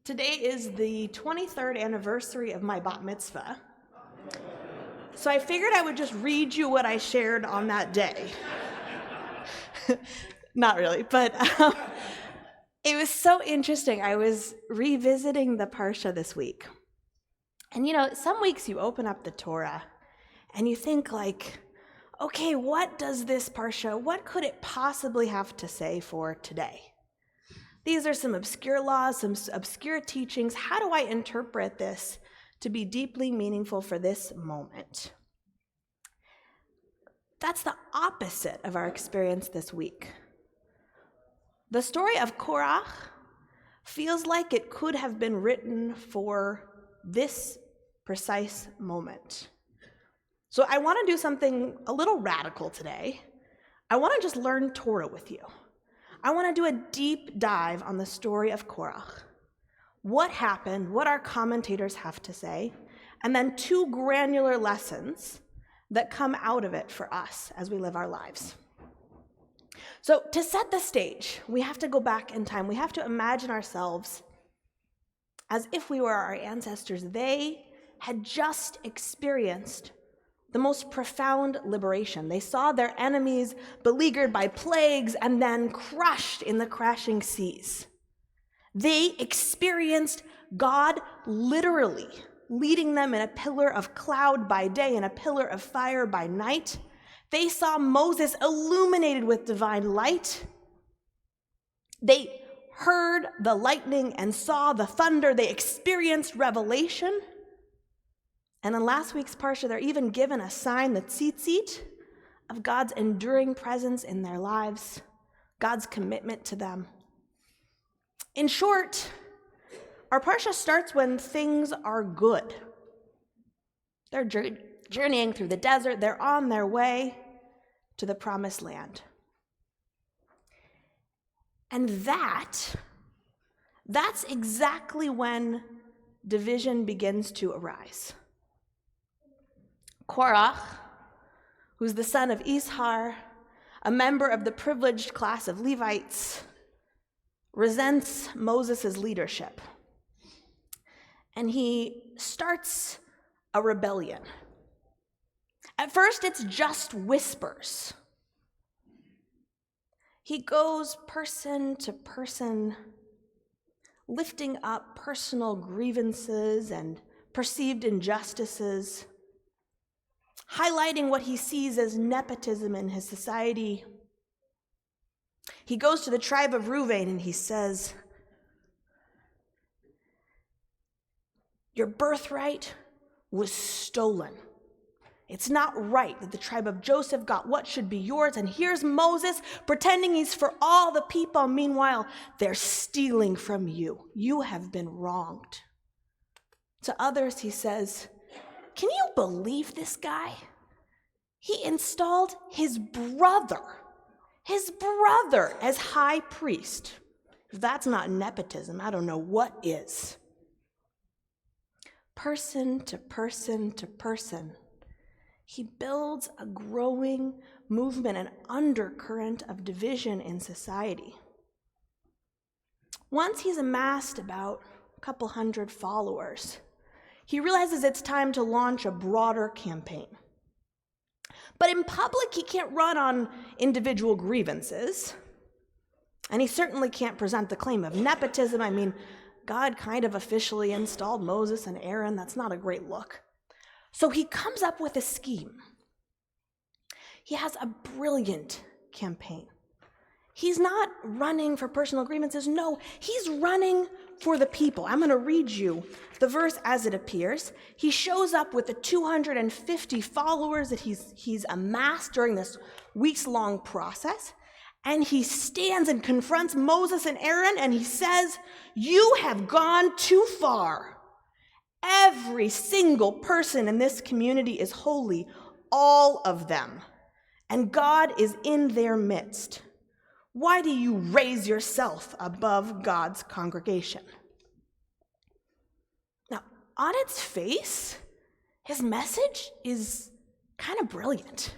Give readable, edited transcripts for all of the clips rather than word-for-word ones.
Today is the 23rd anniversary of my bat mitzvah. So I figured I would just read you what I shared on that day. Not really, but it was so interesting. I was revisiting the parsha this week. And some weeks you open up the Torah and you think okay, what does this parsha, what could it possibly have to say for today? These are some obscure laws, some obscure teachings. How do I interpret this to be deeply meaningful for this moment? That's the opposite of our experience this week. The story of Korach feels like it could have been written for this precise moment. So I want to do something a little radical today. I want to just learn Torah with you. I want to do a deep dive on the story of Korach. What happened, what our commentators have to say, and then 2 granular lessons that come out of it for us as we live our lives. So to set the stage, we have to go back in time. We have to imagine ourselves as if we were our ancestors. They had just experienced the most profound liberation. They saw their enemies beleaguered by plagues and then crushed in the crashing seas. They experienced God literally leading them in a pillar of cloud by day and a pillar of fire by night. They saw Moses illuminated with divine light. They heard the lightning and saw the thunder. They experienced revelation. And in last week's parsha, they're even given a sign, the tzitzit, of God's enduring presence in their lives, God's commitment to them. In short, our parsha starts when things are good. They're journeying through the desert. They're on their way to the promised land. And that's exactly when division begins to arise. Korach, who's the son of Ishar, a member of the privileged class of Levites, resents Moses' leadership. And he starts a rebellion. At first, it's just whispers. He goes person to person, lifting up personal grievances and perceived injustices, highlighting what he sees as nepotism in his society. He goes to the tribe of Reuven and he says, "Your birthright was stolen. It's not right that the tribe of Joseph got what should be yours, and here's Moses pretending he's for all the people. Meanwhile, they're stealing from you. You have been wronged." To others, he says, "Can you believe this guy? He installed his brother as high priest. If that's not nepotism, I don't know what is." Person to person to person, he builds a growing movement, an undercurrent of division in society. Once he's amassed about a couple hundred followers, he realizes it's time to launch a broader campaign. But in public, he can't run on individual grievances. And he certainly can't present the claim of nepotism. I mean, God kind of officially installed Moses and Aaron. That's not a great look. So he comes up with a scheme. He has a brilliant campaign. He's not running for personal grievances. No, he's running for the people. I'm going to read you the verse as it appears. He shows up with the 250 followers that he's amassed during this weeks-long process, and he stands and confronts Moses and Aaron, and he says, "You have gone too far. Every single person in this community is holy, all of them, and God is in their midst. Why do you raise yourself above God's congregation?" Now, on its face, his message is kind of brilliant.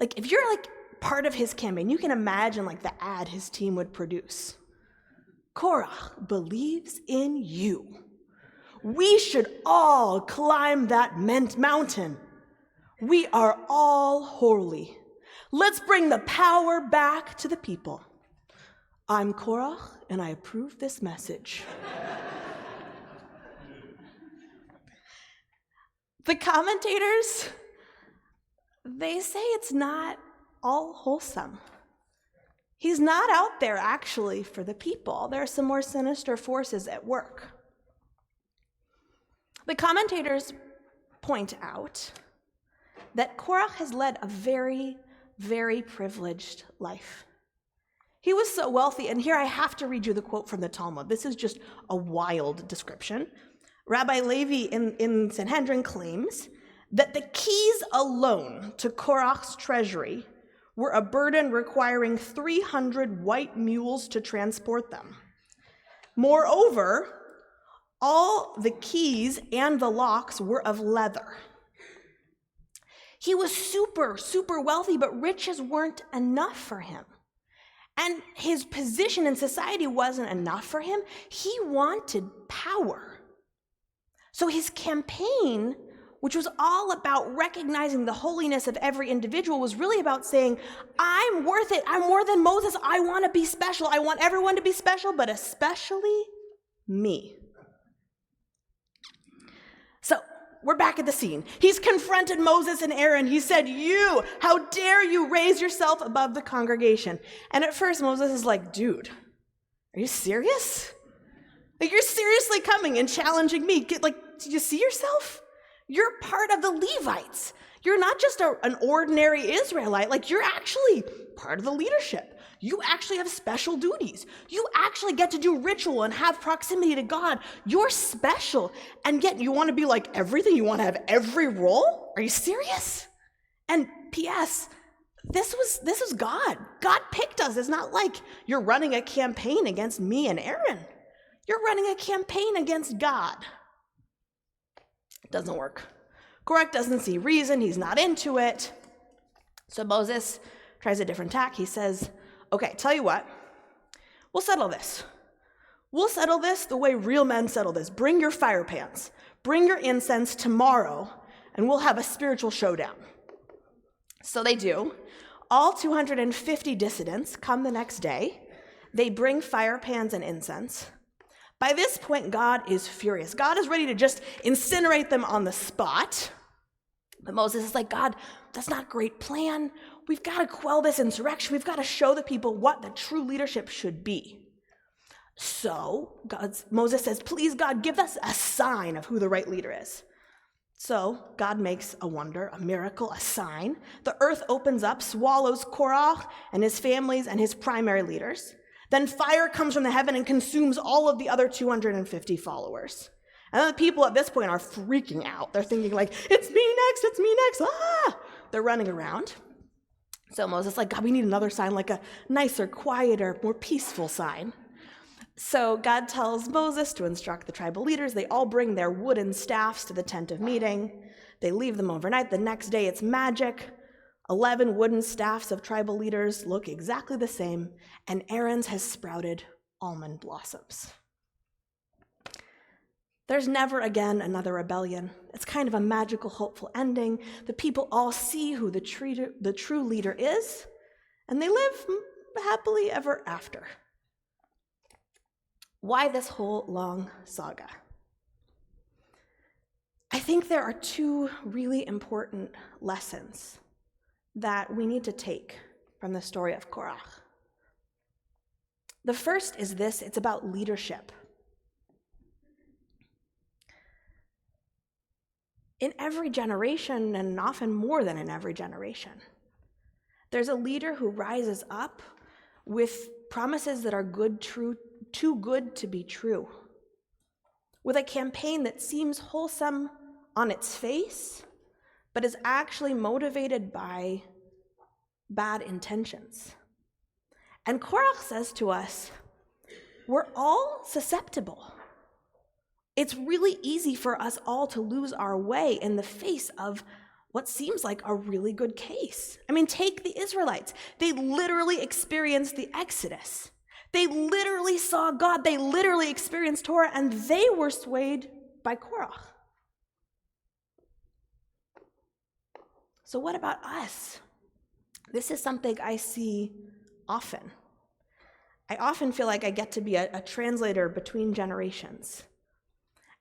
If you're part of his campaign, you can imagine the ad his team would produce. Korach believes in you. We should all climb that mountain. We are all holy. Let's bring the power back to the people. I'm Korach, and I approve this message. The commentators, they say it's not all wholesome. He's not out there actually for the people. There are some more sinister forces at work. The commentators point out that Korach has led a very, very privileged life. He was so wealthy, and here I have to read you the quote from the Talmud. This is just a wild description. Rabbi Levi in Sanhedrin claims that the keys alone to Korach's treasury were a burden requiring 300 white mules to transport them. Moreover, all the keys and the locks were of leather. He was super, super wealthy, but riches weren't enough for him. And his position in society wasn't enough for him. He wanted power. So his campaign, which was all about recognizing the holiness of every individual, was really about saying, I'm worth it. I'm more than Moses. I want to be special. I want everyone to be special, but especially me. So we're back at the scene. He's confronted Moses and Aaron. He said, how dare you raise yourself above the congregation? And at first Moses is like, dude, are you serious? Like, you're seriously coming and challenging me. Do you see yourself? You're part of the Levites. You're not just an ordinary Israelite. Like, you're actually part of the leadership. You actually have special duties. You actually get to do ritual and have proximity to God. You're special. And yet you want to be like everything? You want to have every role? Are you serious? And P.S., this was God. God picked us. It's not like you're running a campaign against me and Aaron. You're running a campaign against God. It doesn't work. Korach doesn't see reason. He's not into it. So Moses tries a different tack. He says, okay, tell you what, we'll settle this. We'll settle this the way real men settle this. Bring your fire pans, bring your incense tomorrow, and we'll have a spiritual showdown. So they do. All 250 dissidents come the next day. They bring fire pans and incense. By this point, God is furious. God is ready to just incinerate them on the spot. But Moses is like, God, that's not a great plan. We've got to quell this insurrection. We've got to show the people what the true leadership should be. So Moses says, please, God, give us a sign of who the right leader is. So God makes a wonder, a miracle, a sign. The earth opens up, swallows Korach and his families and his primary leaders. Then fire comes from the heaven and consumes all of the other 250 followers. And then the people at this point are freaking out. They're thinking like, it's me next, ah! They're running around. So Moses is like, God, we need another sign, like a nicer, quieter, more peaceful sign. So God tells Moses to instruct the tribal leaders. They all bring their wooden staffs to the tent of meeting. They leave them overnight. The next day it's magic. 11 wooden staffs of tribal leaders look exactly the same, and Aaron's has sprouted almond blossoms. There's never again another rebellion. It's kind of a magical, hopeful ending. The people all see who the true leader is, and they live happily ever after. Why this whole long saga? I think there are two really important lessons that we need to take from the story of Korach. The first is this: it's about leadership. In every generation, and often more than in every generation, there's a leader who rises up with promises that are too good to be true, with a campaign that seems wholesome on its face, but is actually motivated by bad intentions. And Korach says to us, we're all susceptible. It's really easy for us all to lose our way in the face of what seems like a really good case. I mean, take the Israelites. They literally experienced the Exodus. They literally saw God. They literally experienced Torah, and they were swayed by Korach. So what about us? This is something I see often. I often feel like I get to be a translator between generations.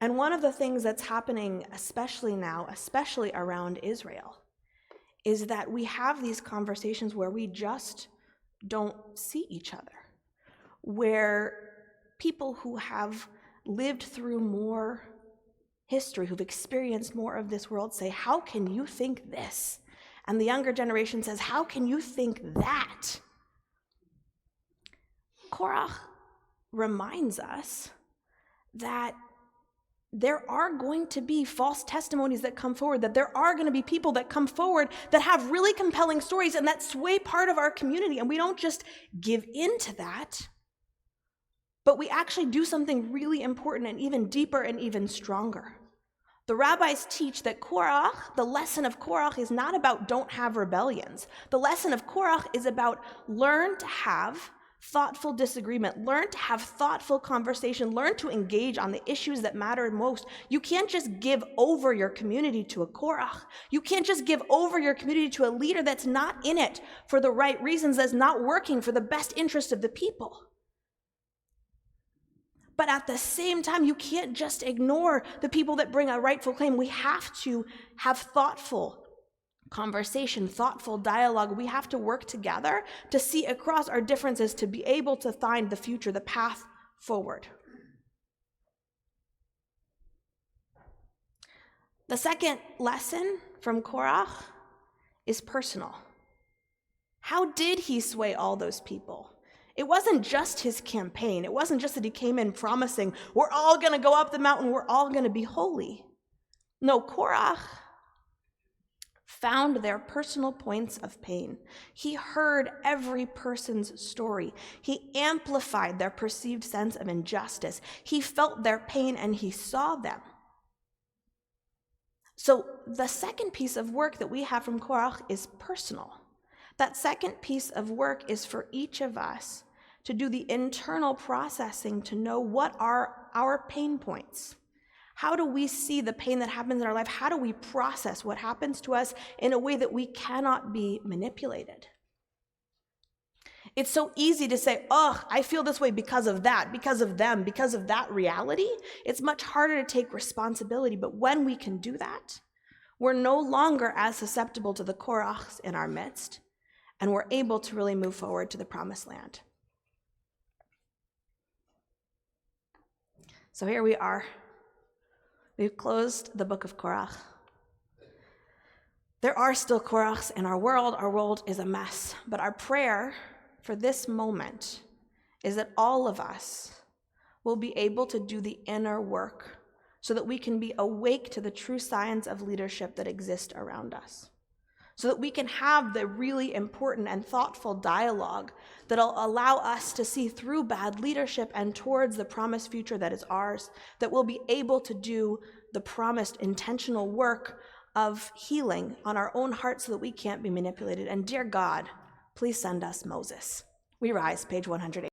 And one of the things that's happening, especially now, especially around Israel, is that we have these conversations where we just don't see each other, where people who have lived through more history, who've experienced more of this world, say, how can you think this? And the younger generation says, how can you think that? Korach reminds us that there are going to be false testimonies that come forward, that there are going to be people that come forward that have really compelling stories and that sway part of our community. And we don't just give in to that, but we actually do something really important and even deeper and even stronger. The rabbis teach that Korach, the lesson of Korach, is not about don't have rebellions. The lesson of Korach is about learn to have thoughtful disagreement, learn to have thoughtful conversation, learn to engage on the issues that matter most. You can't just give over your community to a Korach. You can't just give over your community to a leader that's not in it for the right reasons, that's not working for the best interest of the people. But at the same time, you can't just ignore the people that bring a rightful claim. We have to have thoughtful conversation, thoughtful dialogue. We have to work together to see across our differences to be able to find the future, the path forward. The second lesson from Korach is personal. How did he sway all those people? It wasn't just his campaign. It wasn't just that he came in promising, we're all going to go up the mountain, we're all going to be holy. No, Korach found their personal points of pain. He heard every person's story. He amplified their perceived sense of injustice. He felt their pain and he saw them. So the second piece of work that we have from Korach is personal. That second piece of work is for each of us to do the internal processing to know what are our pain points. How do we see the pain that happens in our life? How do we process what happens to us in a way that we cannot be manipulated? It's so easy to say, oh, I feel this way because of that, because of them, because of that reality. It's much harder to take responsibility, but when we can do that, we're no longer as susceptible to the Korachs in our midst, and we're able to really move forward to the promised land. So here we are. We've closed the book of Korach. There are still Korachs in our world. Our world is a mess. But our prayer for this moment is that all of us will be able to do the inner work so that we can be awake to the true signs of leadership that exist around us, so that we can have the really important and thoughtful dialogue that'll allow us to see through bad leadership and towards the promised future that is ours, that we'll be able to do the promised intentional work of healing on our own hearts so that we can't be manipulated. And dear God, please send us Moses. We rise, page 108.